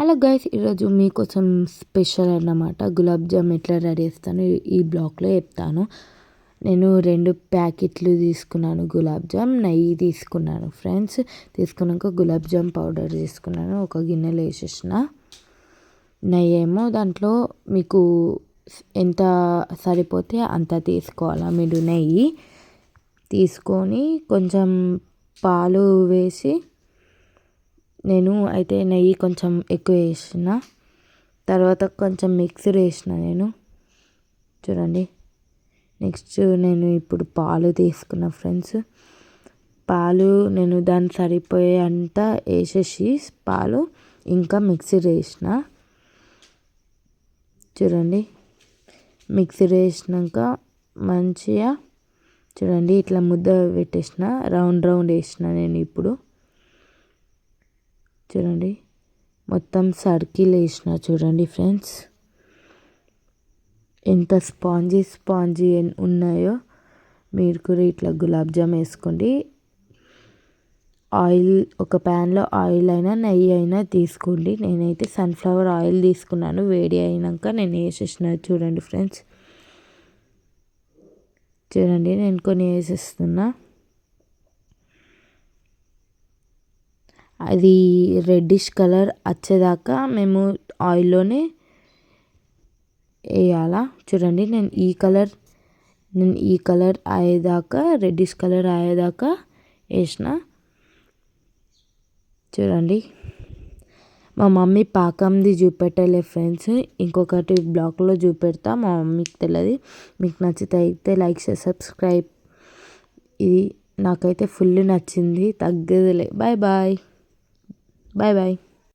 Hello guys, ఈరోజు మీకోసం special అన్నమాట. గులాబ్ జామ్ ఎట్లా రెడీ చేస్తాను ఈ బ్లాగ్లో చెప్తాను. నేను 2 ప్యాకెట్లు తీసుకున్నాను గులాబ్ జామ్, నెయ్యి తీసుకున్నాను ఫ్రెండ్స్. తీసుకున్నాక గులాబ్ జామ్ పౌడర్ తీసుకున్నాను, ఒక గిన్నెలో వేసేసిన. నెయ్యి ఏమో దాంట్లో మీకు ఎంత సరిపోతే అంత తీసుకోవాలా. మీరు నెయ్యి తీసుకొని కొంచెం పాలు వేసి, నేను అయితే నెయ్యి కొంచెం ఎక్కువ వేసిన, తర్వాత కొంచెం మిక్సర్ వేసిన నేను. చూడండి, నెక్స్ట్ నేను ఇప్పుడు పాలు తీసుకున్నా ఫ్రెండ్స్. పాలు నేను దాన్ని సరిపోయే అంత వేసేసి పాలు ఇంకా మిక్సర్ వేసిన. చూడండి, మిక్సర్ వేసినాక మంచిగా చూడండి ఇట్లా ముద్ద పెట్టేసిన, రౌండ్ వేసిన నేను. ఇప్పుడు చూడండి మొత్తం సర్కిల్ వేసిన. చూడండి ఫ్రెండ్స్ ఎంత స్పాంజీ ఉన్నాయో. మీరు కూడా ఇట్లా గులాబ్ జామ్ వేసుకోండి. ఆయిల్, ఒక ప్యాన్లో ఆయిల్ అయినా నెయ్యి అయినా తీసుకోండి. నేనైతే సన్ఫ్లవర్ ఆయిల్ తీసుకున్నాను. వేడి అయినాక నేను వేసేసిన. చూడండి ఫ్రెండ్స్, చూడండి నేను కొన్ని వేసేస్తున్నా. అది రెడ్డిష్ కలర్ వచ్చేదాకా మేము ఆయిల్లోనే వేయాలా. చూడండి నేను ఈ కలర్ అయ్యేదాకా, రెడ్డిష్ కలర్ అయ్యేదాకా వేసిన. చూడండి, మా మమ్మీ పాకంది చూపెట్టలే ఫ్రెండ్స్, ఇంకొకటి బ్లాగ్లో చూపెడతా. మా మమ్మీకి తెలియదు. మీకు నచ్చితే అయితే లైక్ చేసి సబ్స్క్రైబ్. ఇది నాకైతే ఫుల్ నచ్చింది, తగ్గదులే. Bye bye.